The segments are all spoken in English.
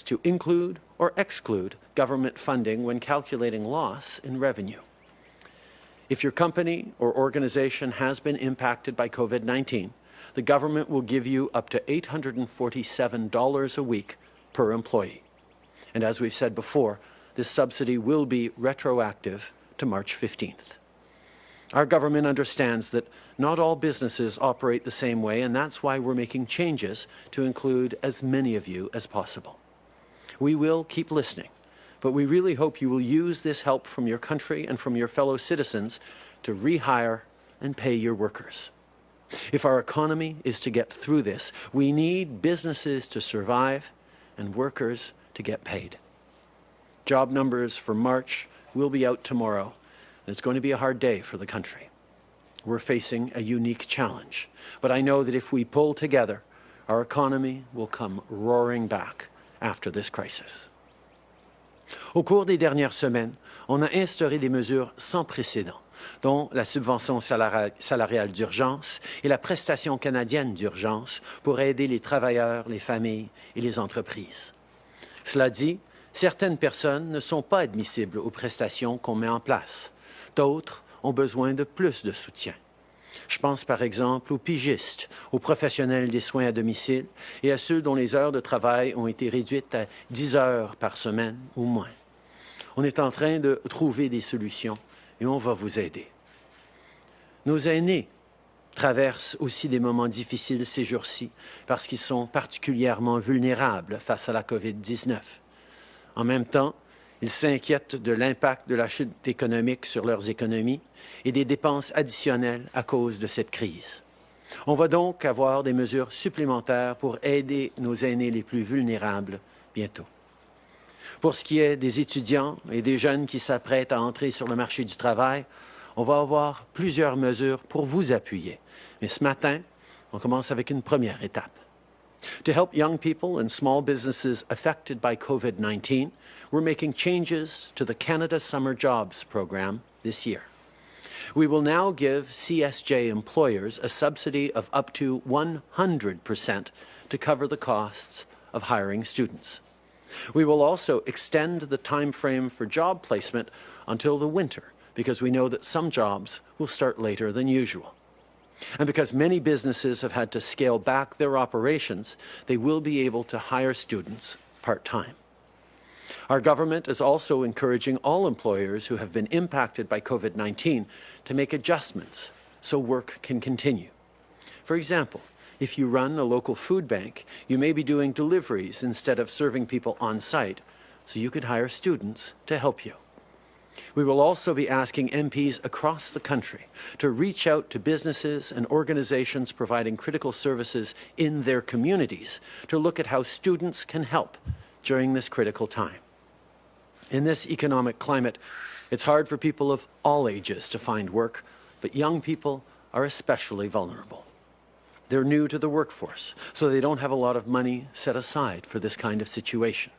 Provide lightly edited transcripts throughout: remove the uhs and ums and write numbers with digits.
to include or exclude government funding when calculating loss in revenue. If your company or organization has been impacted by COVID-19, the government will give you up to $847 a week per employee. And as we've said before, this subsidy will be retroactive to March 15th. Our government understands that not all businesses operate the same way, and that's why we're making changes to include as many of you as possible. We will keep listening, but we really hope you will use this help from your country and from your fellow citizens to rehire and pay your workers. If our economy is to get through this, we need businesses to survive and workers to get paid. Job numbers for March will be out tomorrow, and it's going to be a hard day for the country. We're facing a unique challenge, but I know that if we pull together, our economy will come roaring back after this crisis. Au cours des dernières semaines, on a instauré des mesures sans précédent, dont la subvention salariale d'urgence et la prestation canadienne d'urgence pour aider les travailleurs, les familles et les entreprises. Cela dit, certaines personnes ne sont pas admissibles aux prestations qu'on met en place. D'autres ont besoin de plus de soutien. Je pense par exemple aux pigistes, aux professionnels des soins à domicile et à ceux dont les heures de travail ont été réduites à 10 heures par semaine ou moins. On est en train de trouver des solutions et on va vous aider. Nos aînés traversent aussi des moments difficiles ces jours-ci parce qu'ils sont particulièrement vulnérables face à la COVID-19. En même temps, ils s'inquiètent de l'impact de la chute économique sur leurs économies et des dépenses additionnelles à cause de cette crise. On va donc avoir des mesures supplémentaires pour aider nos aînés les plus vulnérables bientôt. Pour ce qui est des étudiants et des jeunes qui s'apprêtent à entrer sur le marché du travail, on va avoir plusieurs mesures pour vous appuyer. Mais ce matin, on commence avec une première étape. To help young people and small businesses affected by COVID-19, we're making changes to the Canada Summer Jobs program this year. We will now give CSJ employers a subsidy of up to 100% to cover the costs of hiring students. We will also extend the time frame for job placement until the winter, because we know that some jobs will start later than usual. And because many businesses have had to scale back their operations, they will be able to hire students part-time. Our government is also encouraging all employers who have been impacted by COVID-19 to make adjustments so work can continue. For example, if you run a local food bank, you may be doing deliveries instead of serving people on site, so you could hire students to help you. We will also be asking MPs across the country to reach out to businesses and organizations providing critical services in their communities to look at how students can help during this critical time. In this economic climate, it's hard for people of all ages to find work, but young people are especially vulnerable. They're new to the workforce, so they don't have a lot of money set aside for this kind of situation.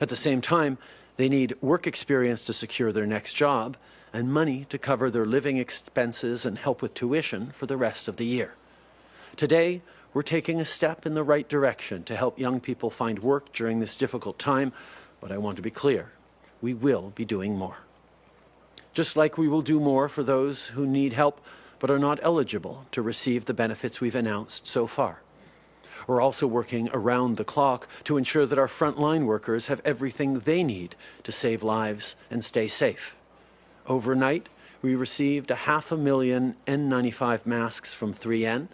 At the same time, they need work experience to secure their next job and money to cover their living expenses and help with tuition for the rest of the year. Today, we're taking a step in the right direction to help young people find work during this difficult time, but I want to be clear, we will be doing more. Just like we will do more for those who need help but are not eligible to receive the benefits we've announced so far. We're also working around the clock to ensure that our frontline workers have everything they need to save lives and stay safe. Overnight, we received 500,000 N95 masks from 3M,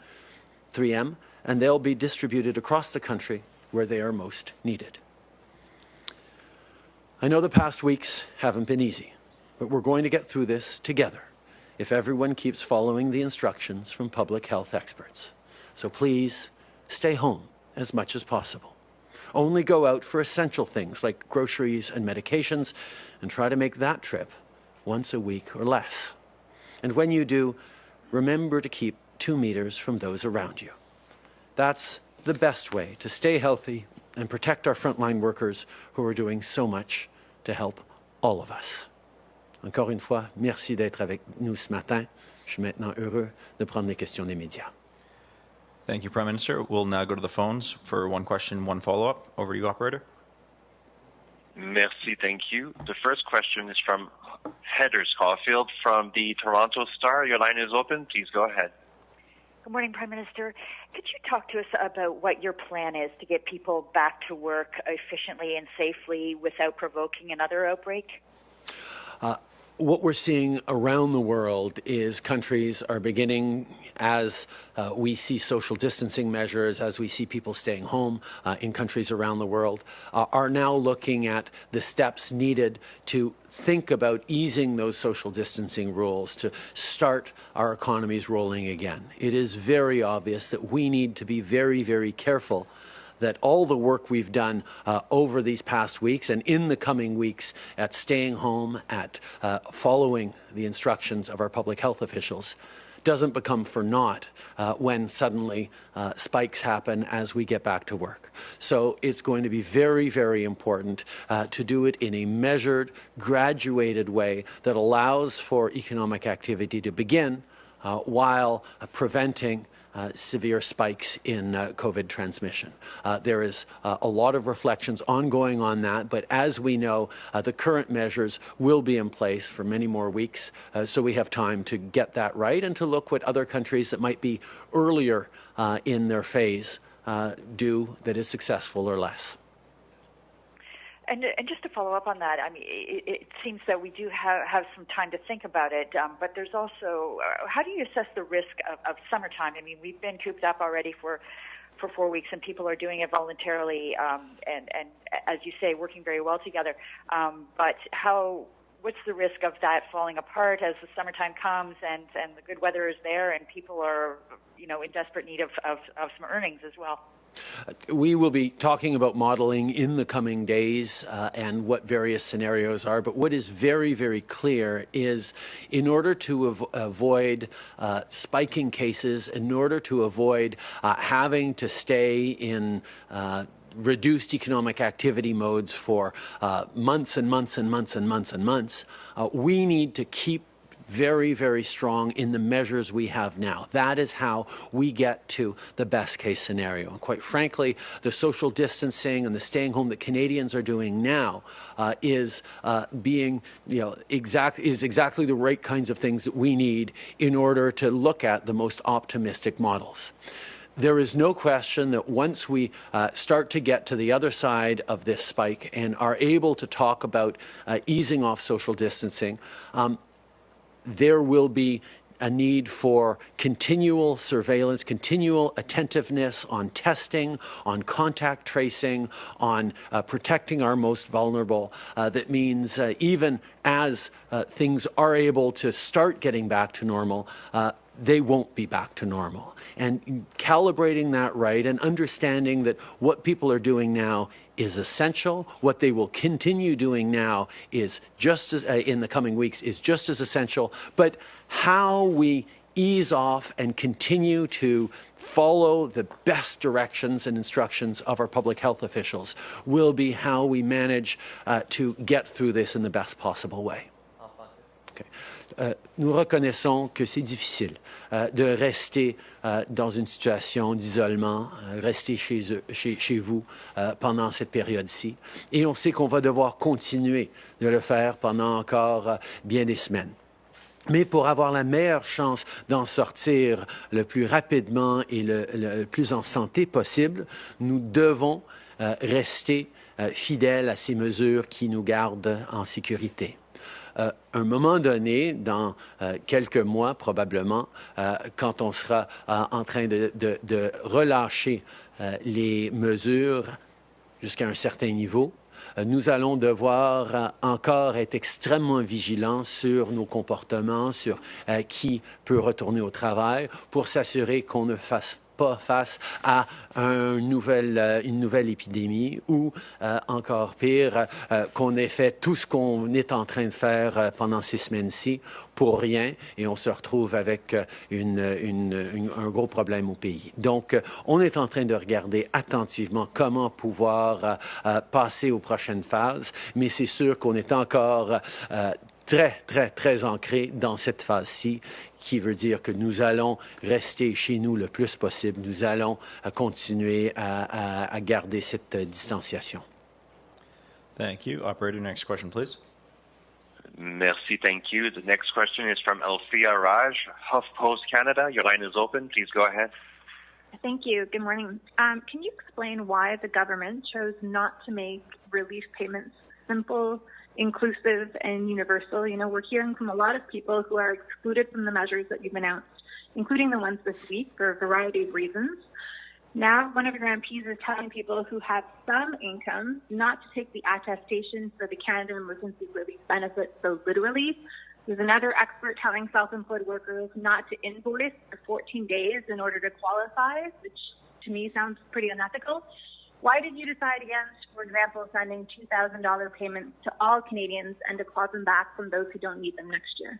and they'll be distributed across the country where they are most needed. I know the past weeks haven't been easy, but we're going to get through this together if everyone keeps following the instructions from public health experts. So please, stay home as much as possible. Only go out for essential things like groceries and medications, and try to make that trip once a week or less. And when you do, remember to keep 2 meters from those around you. That's the best way to stay healthy and protect our frontline workers who are doing so much to help all of us. Encore une fois, merci d'être avec nous ce matin. Je suis maintenant heureux de prendre les questions des médias. Thank you, Prime Minister. We'll now go to the phones for one question, one follow-up. Over to you, operator. Merci, thank you. The first question is from Heather Caulfield from the Toronto Star. Your line is open. Please go ahead. Good morning, Prime Minister. Could you talk to us about what your plan is to get people back to work efficiently and safely without provoking another outbreak? What we're seeing around the world is countries are beginning, as we see social distancing measures, as we see people staying home in countries around the world, are now looking at the steps needed to think about easing those social distancing rules to start our economies rolling again. It is very obvious that we need to be very, very careful that all the work we've done over these past weeks and in the coming weeks at staying home, at following the instructions of our public health officials, doesn't become for naught when suddenly spikes happen as we get back to work. So it's going to be very, very important to do it in a measured, graduated way that allows for economic activity to begin while preventing severe spikes in COVID transmission. There is a lot of reflections ongoing on that, but as we know, the current measures will be in place for many more weeks, so we have time to get that right and to look what other countries that might be earlier in their phase do that is successful or less. And just to follow up on that, I mean, it seems that we do have some time to think about it, but there's also, how do you assess the risk of summertime? I mean, we've been cooped up already for 4 weeks, and people are doing it voluntarily, and as you say, working very well together. But what's the risk of that falling apart as the summertime comes and the good weather is there and people are, in desperate need of some earnings as well? We will be talking about modeling in the coming days and what various scenarios are, but what is very, very clear is in order to avoid spiking cases, in order to avoid having to stay in reduced economic activity modes for months and months and months and months and months, we need to keep very, very strong in the measures we have now. That is how we get to the best case scenario. And quite frankly, the social distancing and the staying home that Canadians are doing now is exactly the right kinds of things that we need in order to look at the most optimistic models. There is no question that once we start to get to the other side of this spike and are able to talk about easing off social distancing, there will be a need for continual surveillance, continual attentiveness on testing, on contact tracing, on protecting our most vulnerable. That means even as things are able to start getting back to normal, they won't be back to normal. And calibrating that right and understanding that what people are doing now is essential. What they will continue doing now is just as, in the coming weeks, is just as essential. But how we ease off and continue to follow the best directions and instructions of our public health officials will be how we manage to get through this in the best possible way. Okay. Nous reconnaissons que c'est difficile de rester dans une situation d'isolement, rester chez vous pendant cette période-ci. Et on sait qu'on va devoir continuer de le faire pendant encore bien des semaines. Mais pour avoir la meilleure chance d'en sortir le plus rapidement et le plus en santé possible, nous devons rester fidèles à ces mesures qui nous gardent en sécurité. À un moment donné, dans quelques mois probablement, quand on sera en train de relâcher les mesures jusqu'à un certain niveau, nous allons devoir encore être extrêmement vigilants sur nos comportements, sur qui peut retourner au travail, pour s'assurer qu'on ne fasse pas face à une nouvelle épidémie ou, encore pire, qu'on ait fait tout ce qu'on est en train de faire pendant ces semaines-ci pour rien et on se retrouve avec un gros problème au pays. Donc, on est en train de regarder attentivement comment pouvoir passer aux prochaines phases, mais c'est sûr qu'on est encore très, très, très ancré dans cette phase-ci, qui veut dire que nous allons rester chez nous le plus possible. Nous allons continuer à garder cette distanciation. Thank you. Operator, next question, please. Merci, thank you. The next question is from Althea Raj, HuffPost Canada. Your line is open. Please go ahead. Thank you. Good morning. Can you explain why the government chose not to make relief payments simple, inclusive, and universal? You know, we're hearing from a lot of people who are excluded from the measures that you've announced, including the ones this week for a variety of reasons. Now, one of your MPs is telling people who have some income not to take the attestation for the Canada Emergency Relief Benefit so literally. There's another expert telling self-employed workers not to invoice for 14 days in order to qualify, which to me sounds pretty unethical. Why did you decide against, for example, sending $2,000 payments to all Canadians and to claw them back from those who don't need them next year?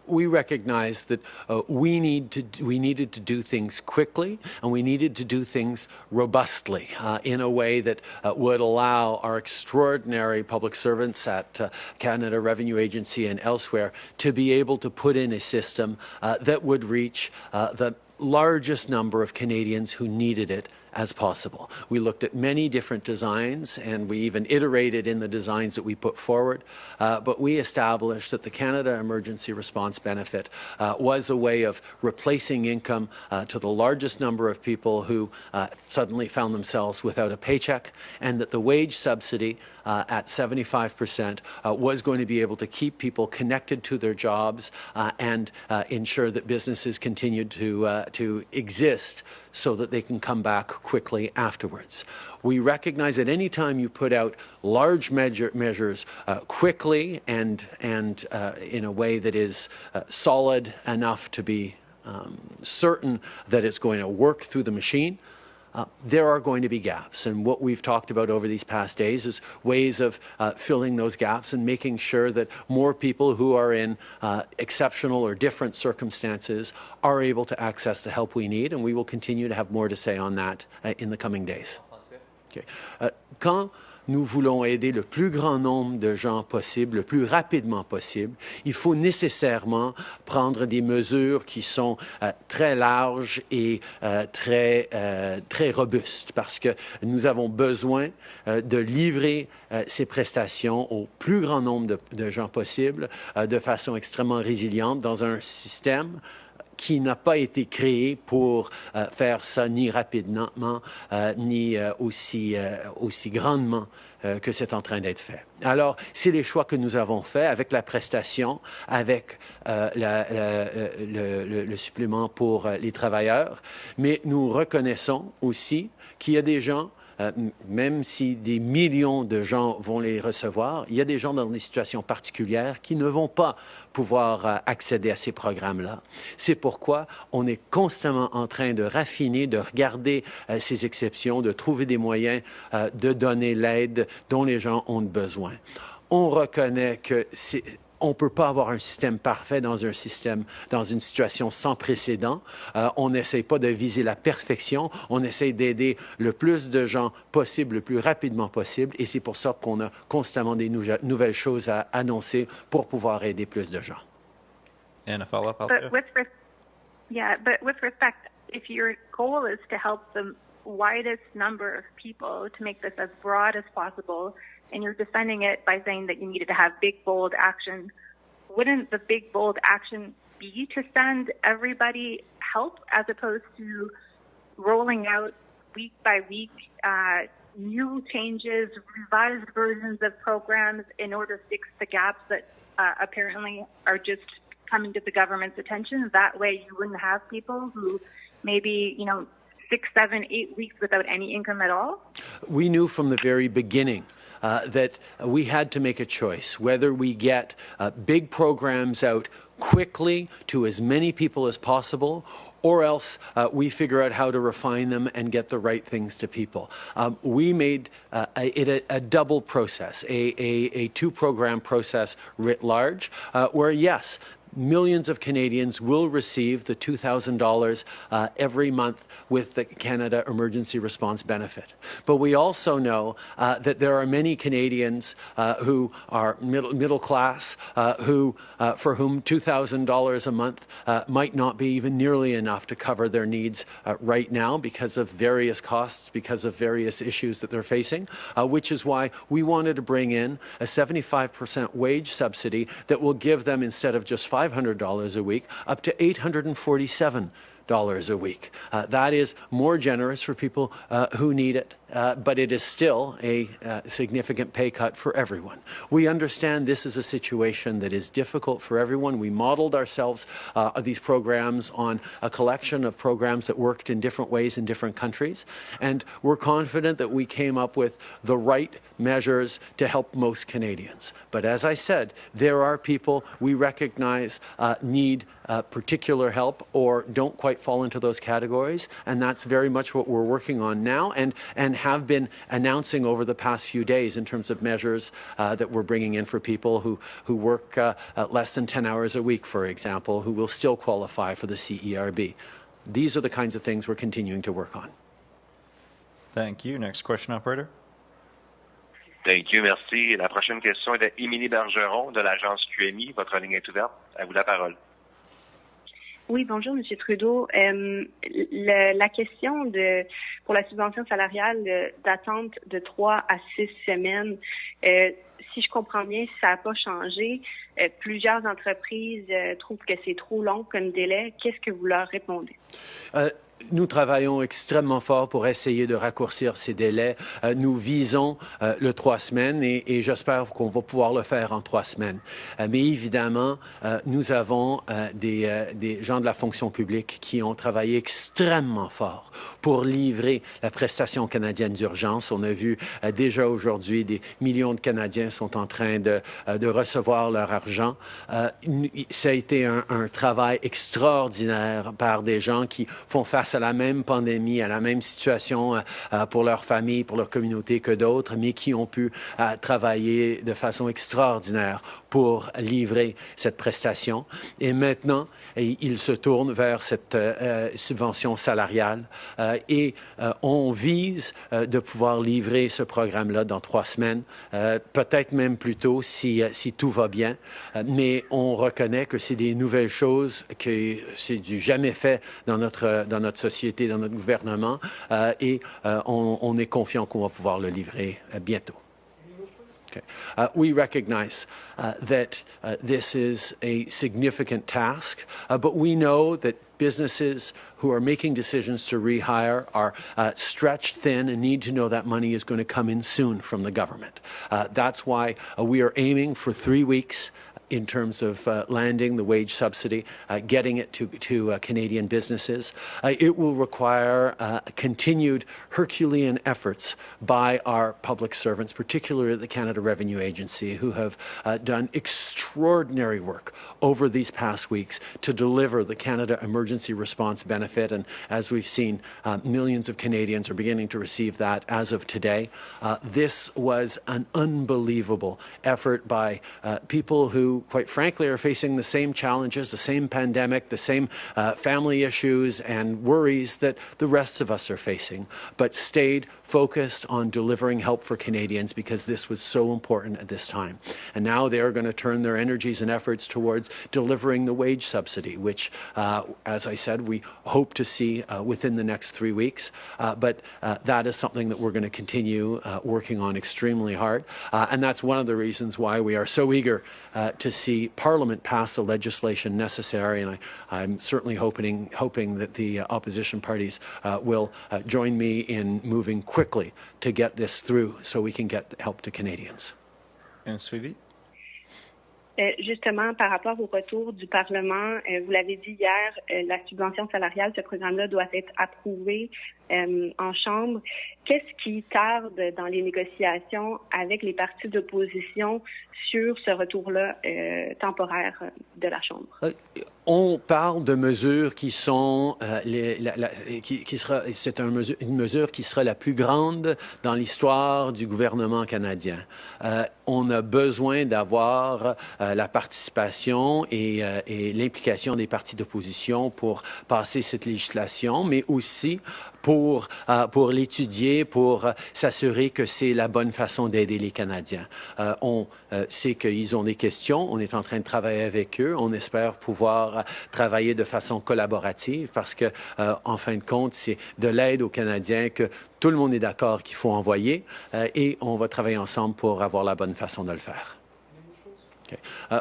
We recognize that we needed to do things quickly, and we needed to do things robustly in a way that would allow our extraordinary public servants at Canada Revenue Agency and elsewhere to be able to put in a system that would reach the largest number of Canadians who needed it as possible. We looked at many different designs, and we even iterated in the designs that we put forward, but we established that the Canada Emergency Response Benefit was a way of replacing income to the largest number of people who suddenly found themselves without a paycheck, and that the wage subsidy at 75% was going to be able to keep people connected to their jobs and ensure that businesses continued to exist so that they can come back quickly afterwards. We recognize that any time you put out large measures quickly and in a way that is solid enough to be certain that it's going to work through the machine, there are going to be gaps. And what we've talked about over these past days is ways of filling those gaps and making sure that more people who are in exceptional or different circumstances are able to access the help we need. And we will continue to have more to say on that in the coming days. Okay. Quand nous voulons aider le plus grand nombre de gens possible, le plus rapidement possible, il faut nécessairement prendre des mesures qui sont très larges et très robustes, parce que nous avons besoin de livrer ces prestations au plus grand nombre de gens possible de façon extrêmement résiliente dans un système qui n'a pas été créé pour faire ça ni rapidement, ni aussi grandement que c'est en train d'être fait. Alors, c'est les choix que nous avons faits avec la prestation, avec le supplément pour les travailleurs, mais nous reconnaissons aussi qu'il y a des gens, même si des millions de gens vont les recevoir, il y a des gens dans des situations particulières qui ne vont pas pouvoir accéder à ces programmes-là. C'est pourquoi on est constamment en train de raffiner, de regarder ces exceptions, de trouver des moyens de donner l'aide dont les gens ont besoin. On reconnaît que on ne peut pas avoir un système parfait dans une situation sans précédent. On n'essaye pas de viser la perfection. On essaye d'aider le plus de gens possible, le plus rapidement possible. Et c'est pour ça qu'on a constamment des nouvelles choses à annoncer pour pouvoir aider plus de gens. And a follow-up, but with respect, if your goal is to help the widest number of people to make this as broad as possible, and you're defending it by saying that you needed to have big, bold action, wouldn't the big, bold action be to send everybody help as opposed to rolling out week by week new changes, revised versions of programs in order to fix the gaps that apparently are just coming to the government's attention? That way you wouldn't have people who maybe, 6, 7, 8 weeks without any income at all? We knew from the very beginning that we had to make a choice, whether we get big programs out quickly to as many people as possible, or else we figure out how to refine them and get the right things to people. We made it a double process, a two-program process writ large, where yes, millions of Canadians will receive the $2,000 every month with the Canada Emergency Response Benefit. But we also know that there are many Canadians who are middle class, for whom $2,000 a month might not be even nearly enough to cover their needs right now because of various costs, because of various issues that they're facing, which is why we wanted to bring in a 75% wage subsidy that will give them, instead of just $500 a week, up to $847 a week. That is more generous for people who need it, but it is still a significant pay cut for everyone. We understand this is a situation that is difficult for everyone. We modeled ourselves these programs on a collection of programs that worked in different ways in different countries, and we're confident that we came up with the right measures to help most Canadians. But as I said, there are people we recognize need particular help or don't quite fall into those categories, and that's very much what we're working on now and have been announcing over the past few days in terms of measures that we're bringing in for people who work less than 10 hours a week, for example, who will still qualify for the CERB. These are the kinds of things we're continuing to work on. Thank you. Next question, operator. Thank you, merci. La prochaine question est d'Émilie Bergeron de l'agence QMI. Votre ligne est ouverte. À vous la parole. Oui, bonjour, M. Trudeau. La question pour la subvention salariale d'attente de 3 à 6 semaines, si je comprends bien, ça n'a pas changé. Plusieurs entreprises trouvent que c'est trop long comme délai. Qu'est-ce que vous leur répondez? Nous travaillons extrêmement fort pour essayer de raccourcir ces délais. Nous visons le 3 semaines et j'espère qu'on va pouvoir le faire en 3 semaines. Mais évidemment, nous avons des gens de la fonction publique qui ont travaillé extrêmement fort pour livrer la prestation canadienne d'urgence. On a vu déjà aujourd'hui des millions de Canadiens sont en train de recevoir leur argent. Ça a été un travail extraordinaire par des gens qui font face à la même pandémie, à la même situation pour leur famille, pour leur communauté que d'autres, mais qui ont pu travailler de façon extraordinaire pour livrer cette prestation. Et maintenant, ils se tournent vers cette subvention salariale et on vise de pouvoir livrer ce programme-là dans 3 semaines, peut-être même plus tôt si tout va bien, mais on reconnaît que c'est des nouvelles choses, que c'est du jamais fait dans notre société, dans notre gouvernement, et on est confiant qu'on va pouvoir le livrer bientôt. Okay. We recognize that this is a significant task, but we know that businesses who are making decisions to rehire are stretched thin and need to know that money is going to come in soon from the government. That's why we are aiming for 3 weeks in terms of landing the wage subsidy, getting it to Canadian businesses. It will require continued Herculean efforts by our public servants, particularly the Canada Revenue Agency, who have done extraordinary work over these past weeks to deliver the Canada Emergency Response Benefit. And as we've seen, millions of Canadians are beginning to receive that as of today. This was an unbelievable effort by people who, quite frankly, are facing the same challenges, the same pandemic, the same family issues and worries that the rest of us are facing, but stayed focused on delivering help for Canadians because this was so important at this time. And now they are going to turn their energies and efforts towards delivering the wage subsidy, which, as I said, we hope to see within the next 3 weeks. But that is something that we're going to continue working on extremely hard. And that's one of the reasons why we are so eager to see Parliament pass the legislation necessary. And I'm certainly hoping that the opposition parties will join me in moving quickly to get this through so we can get help to Canadians. Un suivi? Justement, par rapport au retour du Parlement, vous l'avez dit hier, la subvention salariale, ce programme-là doit être approuvé en Chambre. Qu'est-ce qui tarde dans les négociations avec les partis d'opposition sur ce retour-là temporaire de la Chambre? On parle de mesures qui sont c'est une mesure qui sera la plus grande dans l'histoire du gouvernement canadien. On a besoin d'avoir la participation et l'implication des partis d'opposition pour passer cette législation, mais aussi pour l'étudier, pour s'assurer que c'est la bonne façon d'aider les Canadiens. On sait qu'ils ont des questions, on est en train de travailler avec eux, on espère pouvoir travailler de façon collaborative parce que, en fin de compte, c'est de l'aide aux Canadiens que tout le monde est d'accord qu'il faut envoyer et on va travailler ensemble pour avoir la bonne façon de le faire. Okay.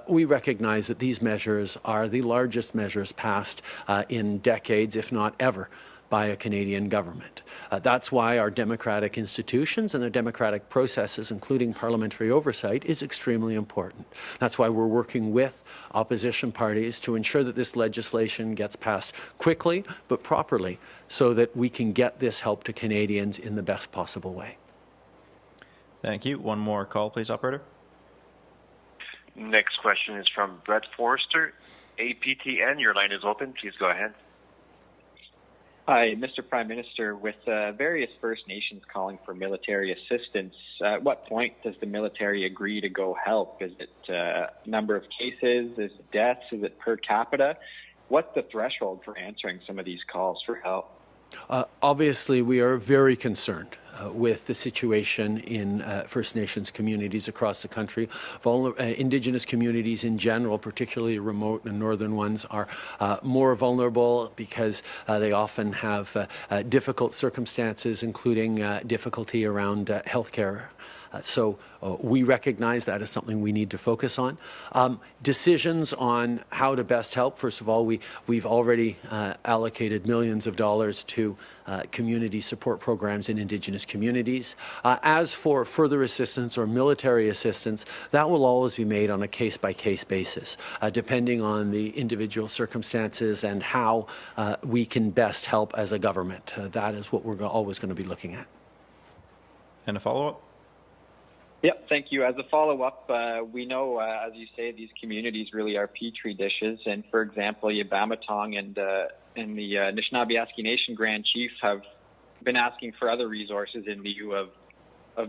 We recognize that these measures are the largest measures passed in decades, if not ever, by a Canadian government. That's why our democratic institutions and their democratic processes, including parliamentary oversight, is extremely important. That's why we're working with opposition parties to ensure that this legislation gets passed quickly but properly so that we can get this help to Canadians in the best possible way. Thank you. One more call, please, operator. Next question is from Brett Forrester, APTN. Your line is open. Please go ahead. Hi, Mr. Prime Minister. With various First Nations calling for military assistance, at what point does the military agree to go help? Is it number of cases? Is it deaths? Is it per capita? What's the threshold for answering some of these calls for help? Obviously, we are very concerned with the situation in First Nations communities across the country. Indigenous communities in general, particularly remote and northern ones, are more vulnerable because they often have difficult circumstances, including difficulty around health care. So we recognize that is something we need to focus on. Decisions on how to best help, first of all, we've already allocated millions of dollars to community support programs in Indigenous communities. As for further assistance or military assistance, that will always be made on a case-by-case basis, depending on the individual circumstances and how we can best help as a government. That is what we're always going to be looking at. And a follow-up? Yep, thank you. As a follow-up, we know, as you say, these communities really are petri dishes. And for example, Yabamatong and the Anishinaabe Nation Grand Chief have been asking for other resources in lieu of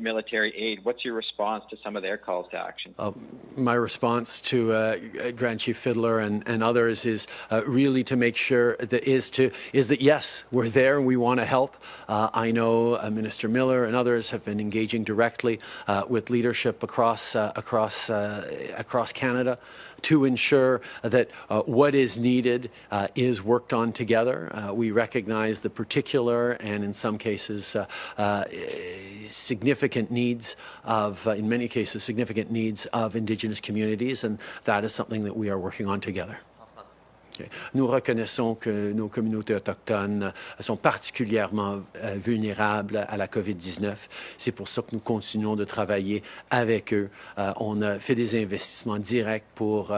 military aid. What's your response to some of their calls to action? My response to Grand Chief Fiddler and others is really to make sure that yes, we're there and we want to help. I know Minister Miller and others have been engaging directly with leadership across Canada to ensure that what is needed is worked on together. We recognize the particular and in some cases significant needs in many cases, significant needs of Indigenous communities, and that is something that we are working on together. Okay. Nous reconnaissons que nos communautés autochtones sont particulièrement vulnérables à la COVID-19. C'est pour ça que nous continuons de travailler avec eux. On a fait des investissements directs pour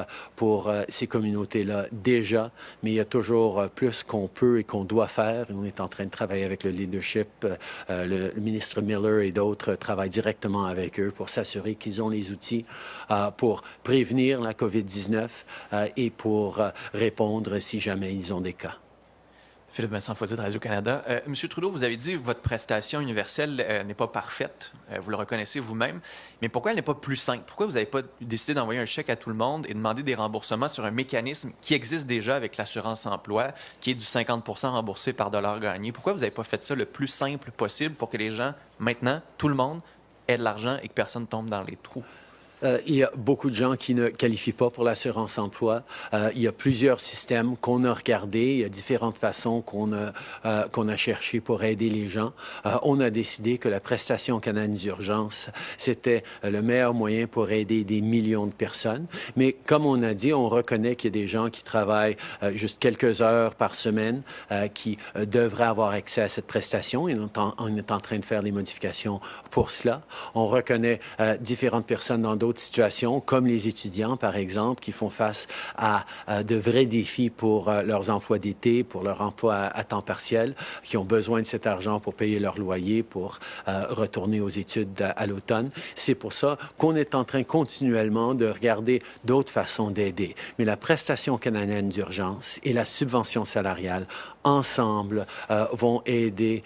ces communautés-là déjà, mais il y a toujours plus qu'on peut et qu'on doit faire. Et on est en train de travailler avec le leadership. Le ministre Miller et d'autres travaillent directement avec eux pour s'assurer qu'ils ont les outils pour prévenir la COVID-19 et pour répondre si jamais ils ont des cas. Philippe Vincent Foisy de Radio-Canada. Monsieur Trudeau, vous avez dit que votre prestation universelle n'est pas parfaite. Vous le reconnaissez vous-même. Mais pourquoi elle n'est pas plus simple? Pourquoi vous n'avez pas décidé d'envoyer un chèque à tout le monde et demander des remboursements sur un mécanisme qui existe déjà avec l'assurance-emploi, qui est du 50% remboursé par dollar gagné? Pourquoi vous n'avez pas fait ça le plus simple possible pour que les gens, maintenant, tout le monde, aient de l'argent et que personne ne tombe dans les trous? Il y a beaucoup de gens qui ne qualifient pas pour l'assurance-emploi. Il y a plusieurs systèmes qu'on a regardés. Il y a différentes façons qu'on a cherché pour aider les gens. On a décidé que la prestation canadienne d'urgence, c'était le meilleur moyen pour aider des millions de personnes. Mais comme on a dit, on reconnaît qu'il y a des gens qui travaillent juste quelques heures par semaine qui devraient avoir accès à cette prestation. Et on est en train de faire des modifications pour cela. On reconnaît différentes personnes dans d'autres d'autres situations, comme les étudiants, par exemple, qui font face à de vrais défis pour leurs emplois d'été, pour leur emploi à temps partiel, qui ont besoin de cet argent pour payer leur loyer, pour retourner aux études à l'automne. C'est pour ça qu'on est en train continuellement de regarder d'autres façons d'aider. Mais la prestation canadienne d'urgence et la subvention salariale, ensemble, vont aider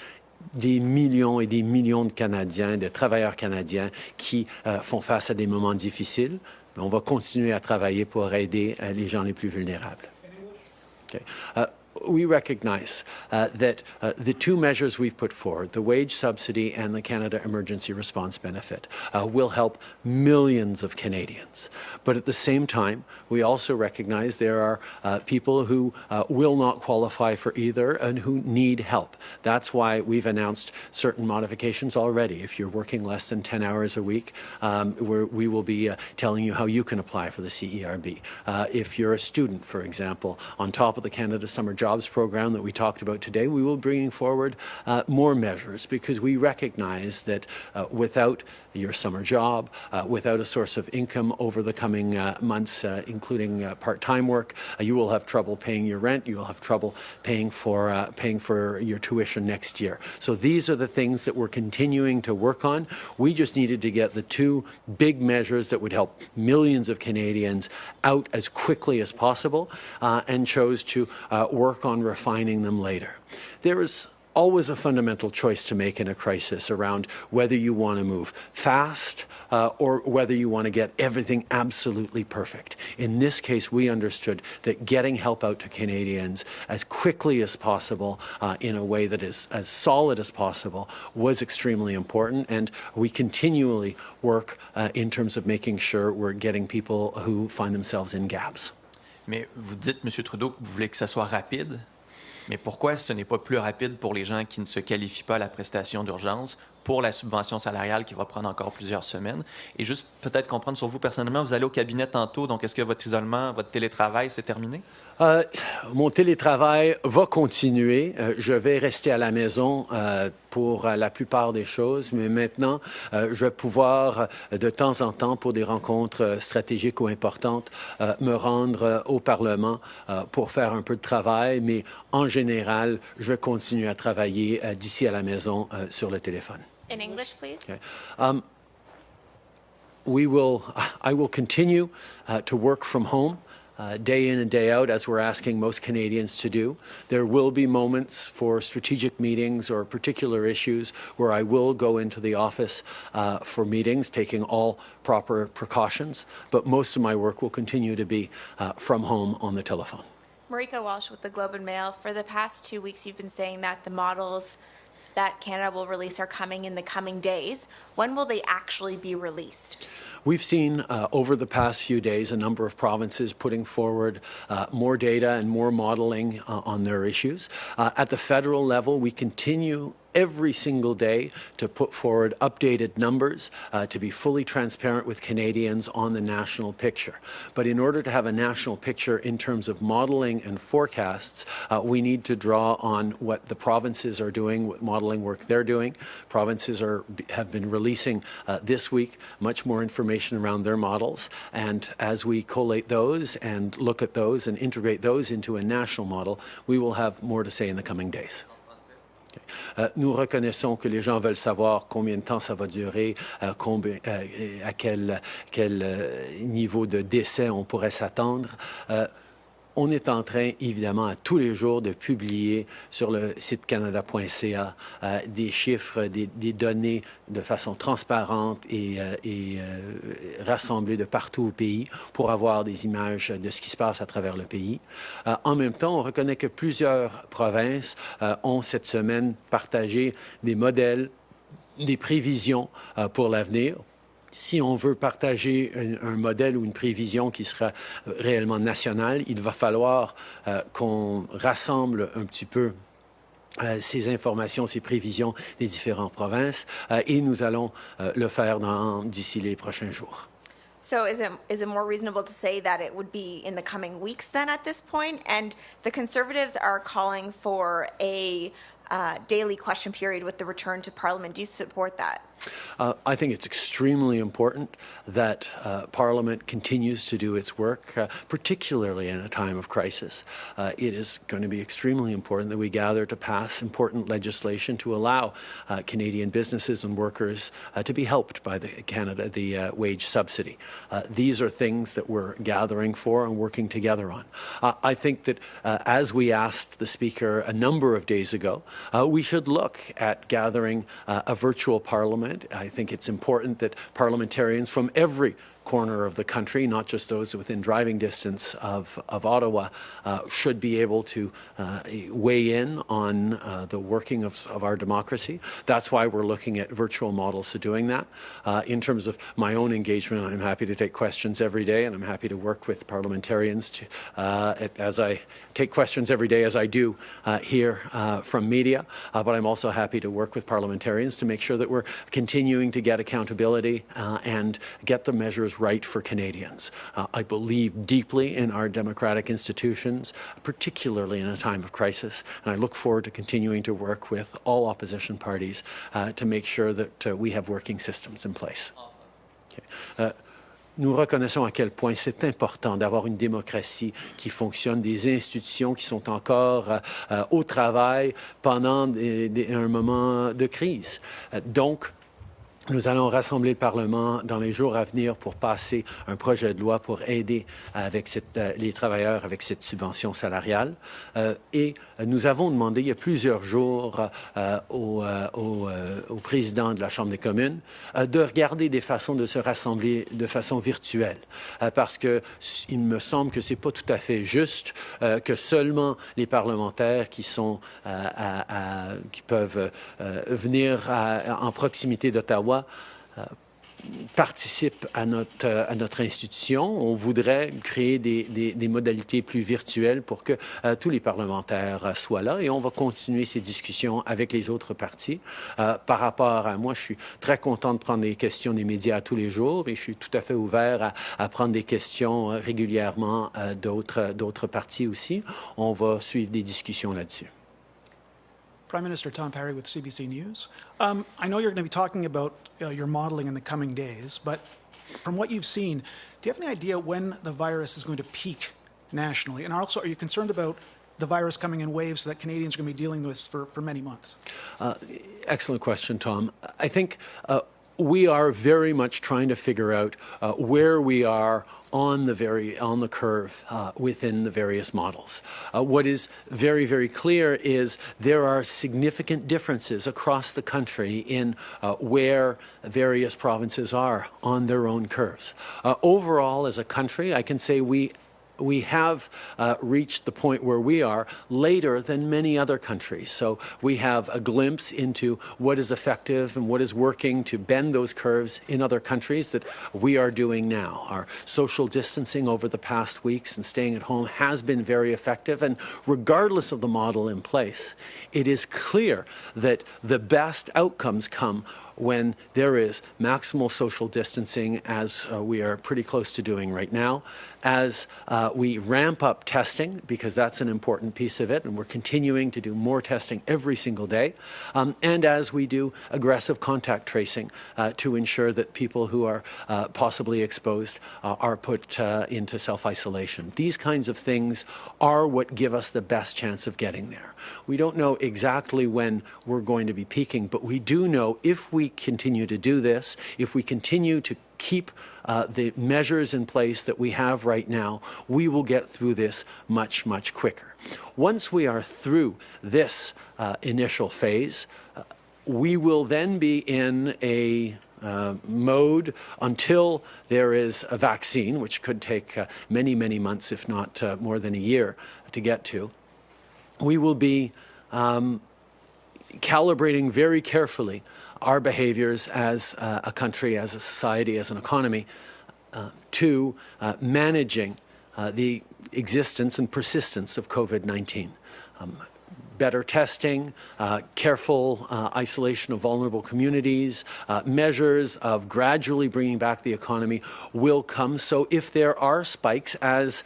des millions et des millions de Canadiens, de travailleurs canadiens qui font face à des moments difficiles. On va continuer à travailler pour aider les gens les plus vulnérables. Okay. We recognize that the two measures we've put forward, the wage subsidy and the Canada Emergency Response Benefit, will help millions of Canadians. But at the same time, we also recognize there are people who will not qualify for either and who need help. That's why we've announced certain modifications already. If you're working less than 10 hours a week, we will be telling you how you can apply for the CERB. If you're a student, for example, on top of the Canada Summer Jobs program that we talked about today, we will bring forward more measures because we recognize that without your summer job, without a source of income over the coming months, including part-time work, you will have trouble paying your rent, you will have trouble paying for your tuition next year. So these are the things that we're continuing to work on. We just needed to get the two big measures that would help millions of Canadians out as quickly as possible and chose to work on refining them later. There is always a fundamental choice to make in a crisis around whether you want to move fast or whether you want to get everything absolutely perfect. In this case, we understood that getting help out to Canadians as quickly as possible in a way that is as solid as possible was extremely important, and we continually work in terms of making sure we're getting people who find themselves in gaps. Mais vous dites, M. Trudeau, que vous voulez que ça soit rapide. Mais pourquoi ce n'est pas plus rapide pour les gens qui ne se qualifient pas à la prestation d'urgence, pour la subvention salariale qui va prendre encore plusieurs semaines? Et juste peut-être comprendre sur vous personnellement, vous allez au cabinet tantôt, donc est-ce que votre isolement, votre télétravail, c'est terminé? Mon télétravail va continuer. Je vais rester à la maison pour la plupart des choses, mais maintenant, je vais pouvoir de temps en temps, pour des rencontres stratégiques ou importantes, me rendre au Parlement pour faire un peu de travail, mais en général, je vais continuer à travailler d'ici à la maison sur le téléphone. In English, please. Okay. I will continue to work from home. Day in and day out, as we're asking most Canadians to do. There will be moments for strategic meetings or particular issues where I will go into the office for meetings, taking all proper precautions, but most of my work will continue to be from home on the telephone. Marika Walsh with the Globe and Mail. For the past 2 weeks, you've been saying that the models that Canada will release are coming in the coming days. When will they actually be released? We've seen over the past few days a number of provinces putting forward more data and more modeling on their issues. At the federal level, we continue every single day to put forward updated numbers to be fully transparent with Canadians on the national picture. But in order to have a national picture in terms of modeling and forecasts, we need to draw on what the provinces are doing, what modeling work they're doing. Provinces have been releasing this week much more information around their models, and as we collate those and look at those and integrate those into a national model, we will have more to say in the coming days. Nous reconnaissons que les gens veulent savoir combien de temps ça va durer, à quel niveau de décès on pourrait s'attendre. On est en train, évidemment, à tous les jours de publier sur le site canada.ca des chiffres, des données de façon transparente et rassemblées de partout au pays pour avoir des images de ce qui se passe à travers le pays. En même temps, on reconnaît que plusieurs provinces ont cette semaine partagé des modèles, des prévisions pour l'avenir. Si on veut partager un modèle ou une prévision qui sera réellement nationale, il va falloir qu'on rassemble un petit peu ces informations, ces prévisions des différentes provinces et nous allons le faire d'ici les prochains jours. So is it more reasonable to say that it would be in the coming weeks then at this point? And the Conservatives are calling for a daily question period with the return to Parliament. Do you support that? I think it's extremely important that Parliament continues to do its work, particularly in a time of crisis. It is going to be extremely important that we gather to pass important legislation to allow Canadian businesses and workers to be helped by the wage subsidy. These are things that we're gathering for and working together on. I think that as we asked the Speaker a number of days ago, we should look at gathering a virtual Parliament. I think it's important that parliamentarians from every corner of the country, not just those within driving distance of Ottawa, should be able to weigh in on the working of our democracy. That's why we're looking at virtual models of doing that. In terms of my own engagement, I'm happy to take questions every day, and I'm happy to work with parliamentarians as I take questions every day, as I do here from media. But I'm also happy to work with parliamentarians to make sure that we're continuing to get accountability and get the measures right for Canadians. I believe deeply in our democratic institutions, particularly in a time of crisis, and I look forward to continuing to work with all opposition parties to make sure that we have working systems in place. Okay. Nous reconnaissons à quel point c'est important d'avoir une démocratie qui fonctionne, des institutions qui sont encore au travail pendant un moment de crise. Donc, nous allons rassembler le Parlement dans les jours à venir pour passer un projet de loi pour aider les travailleurs avec cette subvention salariale. Et nous avons demandé il y a plusieurs jours au président de la Chambre des communes de regarder des façons de se rassembler de façon virtuelle. Parce qu'il me semble que ce n'est pas tout à fait juste que seulement les parlementaires qui peuvent venir en proximité d'Ottawa participent à notre institution. On voudrait créer des modalités plus virtuelles pour que tous les parlementaires soient là, et on va continuer ces discussions avec les autres partis. Par rapport à moi, je suis très content de prendre des questions des médias tous les jours, et je suis tout à fait ouvert à prendre des questions régulièrement d'autres partis aussi. On va suivre des discussions là-dessus. Prime Minister Tom Parry with CBC News. I know you're going to be talking about your modeling in the coming days, but from what you've seen, do you have any idea when the virus is going to peak nationally? And also, are you concerned about the virus coming in waves that Canadians are going to be dealing with for many months? Excellent question, Tom. I think we are very much trying to figure out where we are on the curve within the various models. What is very, very clear is there are significant differences across the country in where various provinces are on their own curves. Overall, as a country, I can say we have reached the point where we are later than many other countries. So we have a glimpse into what is effective and what is working to bend those curves in other countries that we are doing now. Our social distancing over the past weeks and staying at home has been very effective. And regardless of the model in place, it is clear that the best outcomes come when there is maximal social distancing, as we are pretty close to doing right now, as we ramp up testing, because that's an important piece of it, and we're continuing to do more testing every single day, and as we do aggressive contact tracing to ensure that people who are possibly exposed are put into self-isolation. These kinds of things are what give us the best chance of getting there. We don't know exactly when we're going to be peaking, but we do know if we continue to do this, if we continue to keep the measures in place that we have right now, we will get through this much, much quicker. Once we are through this initial phase, we will then be in a mode until there is a vaccine, which could take many, many months, if not more than a year, to get to. We will be calibrating very carefully our behaviors as a country, as a society, as an economy, to managing the existence and persistence of COVID-19. better testing, careful isolation of vulnerable communities, measures of gradually bringing back the economy will come. So if there are spikes, as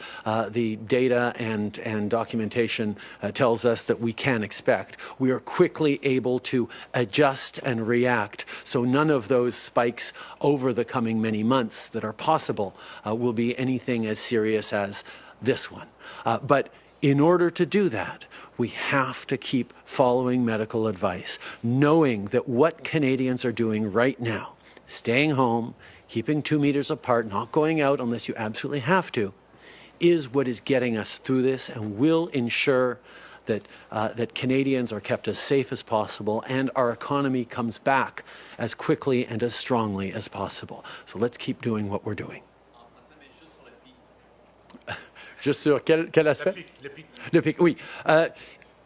the data and documentation tells us that we can expect, we are quickly able to adjust and react. So none of those spikes over the coming many months that are possible will be anything as serious as this one. But in order to do that, we have to keep following medical advice, knowing that what Canadians are doing right now, staying home, keeping 2 meters apart, not going out unless you absolutely have to, is what is getting us through this and will ensure that, that Canadians are kept as safe as possible and our economy comes back as quickly and as strongly as possible. So let's keep doing what we're doing. Juste sur quel aspect? Le pic, oui.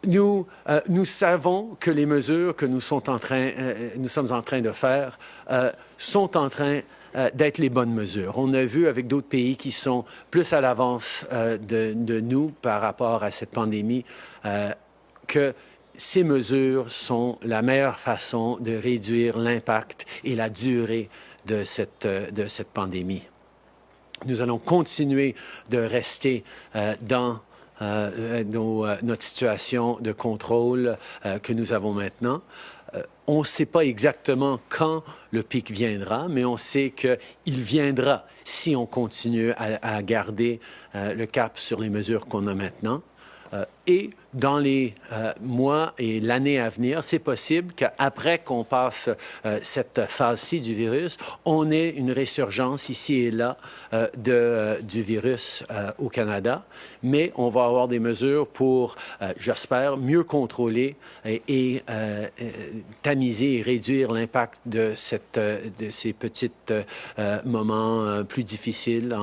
Nous savons que les mesures que nous sommes en train de faire sont en train d'être les bonnes mesures. On a vu avec d'autres pays qui sont plus à l'avance de nous par rapport à cette pandémie que ces mesures sont la meilleure façon de réduire l'impact et la durée de cette pandémie. Nous allons continuer de rester dans notre situation de contrôle que nous avons maintenant. On ne sait pas exactement quand le pic viendra, mais on sait qu'il viendra si on continue à garder le cap sur les mesures qu'on a maintenant. Et dans les mois et l'année à venir, c'est possible qu'après qu'on passe cette phase-ci du virus, on ait une résurgence ici et là du virus au Canada. Mais on va avoir des mesures pour, j'espère, mieux contrôler et tamiser et réduire l'impact de ces petits moments plus difficiles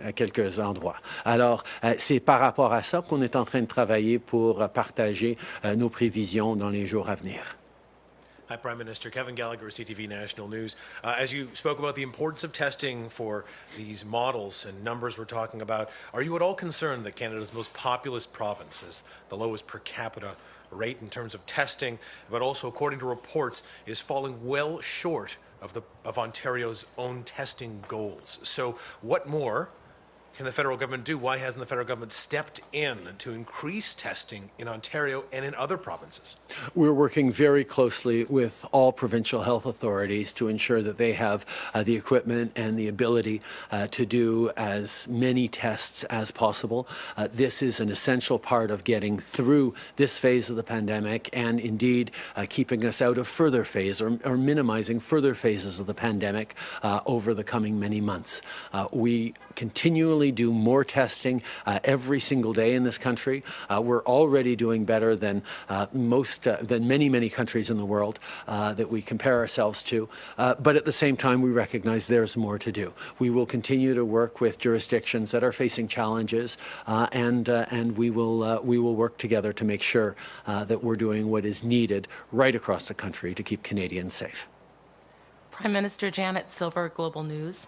à quelques endroits. Alors, c'est par rapport à ça qu'on est en train de travailler pour partager nos prévisions dans les jours à venir. Hi, Prime Minister. Kevin Gallagher, CTV National News. As you spoke about the importance of testing for these models and numbers we're talking about, are you at all concerned that Canada's most populous province has the lowest per capita rate in terms of testing, but also, according to reports, is falling well short of Ontario's own testing goals? So what more can the federal government do? Why hasn't the federal government stepped in to increase testing in Ontario and in other provinces? We're working very closely with all provincial health authorities to ensure that they have the equipment and the ability to do as many tests as possible. This is an essential part of getting through this phase of the pandemic and indeed keeping us out of further phase or minimizing further phases of the pandemic over the coming many months. We continually do more testing every single day in this country. We're already doing better than many countries in the world that we compare ourselves to. But at the same time, we recognize there's more to do. We will continue to work with jurisdictions that are facing challenges, and we will work together to make sure that we're doing what is needed right across the country to keep Canadians safe. Prime Minister Janet Silver, Global News.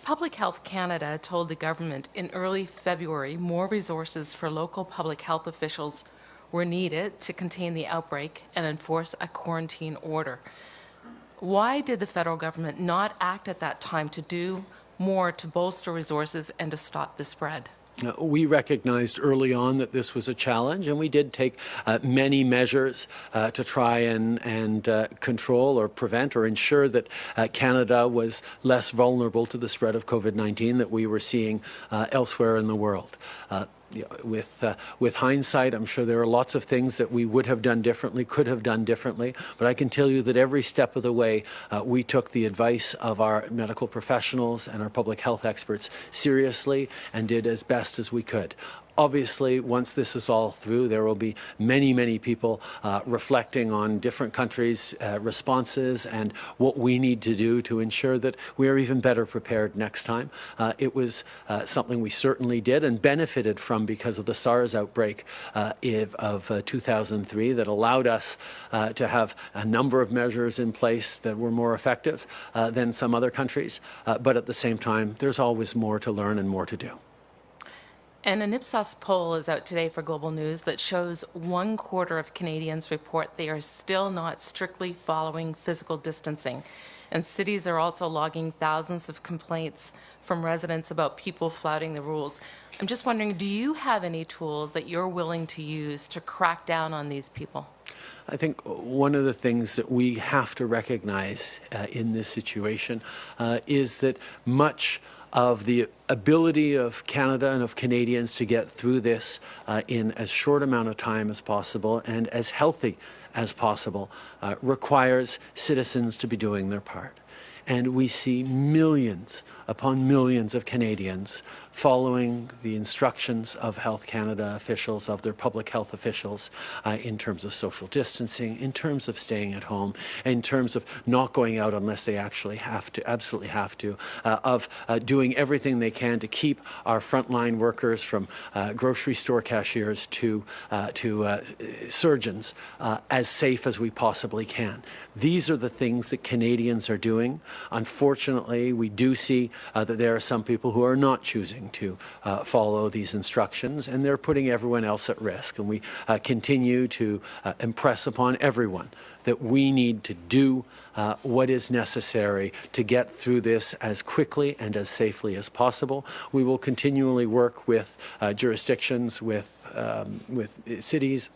Public Health Canada told the government in early February more resources for local public health officials were needed to contain the outbreak and enforce a quarantine order. Why did the federal government not act at that time to do more to bolster resources and to stop the spread? We recognized early on that this was a challenge, and we did take many measures to try and control or prevent or ensure that Canada was less vulnerable to the spread of COVID-19 that we were seeing elsewhere in the world. With hindsight, I'm sure there are lots of things that we would have done differently, could have done differently, but I can tell you that every step of the way, we took the advice of our medical professionals and our public health experts seriously and did as best as we could. Obviously, once this is all through, there will be many people reflecting on different countries' responses and what we need to do to ensure that we are even better prepared next time. It was something we certainly did and benefited from because of the SARS outbreak of 2003 that allowed us to have a number of measures in place that were more effective than some other countries. But at the same time, there's always more to learn and more to do. And an Ipsos poll is out today for Global News that shows 1/4 of Canadians report they are still not strictly following physical distancing. And cities are also logging thousands of complaints from residents about people flouting the rules. I'm just wondering, do you have any tools that you're willing to use to crack down on these people? I think one of the things that we have to recognize in this situation is that much of the ability of Canada and of Canadians to get through this in as short amount of time as possible and as healthy as possible requires citizens to be doing their part. And we see millions upon millions of Canadians following the instructions of Health Canada officials, of their public health officials, in terms of social distancing, in terms of staying at home, in terms of not going out unless they actually have to, absolutely have to, of doing everything they can to keep our frontline workers, from grocery store cashiers to surgeons, as safe as we possibly can. These are the things that Canadians are doing. Unfortunately, we do see that there are some people who are not choosing to follow these instructions, and they're putting everyone else at risk. And we continue to impress upon everyone that we need to do what is necessary to get through this as quickly and as safely as possible. We will continually work with jurisdictions, with cities,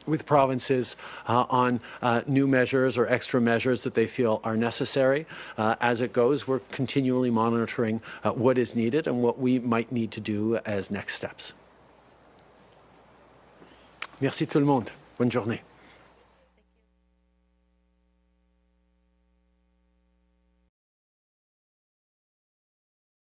with provinces on new measures or extra measures that they feel are necessary. As it goes, we're continually monitoring what is needed and what we might need to do as next steps. Merci tout le monde. Bonne journée.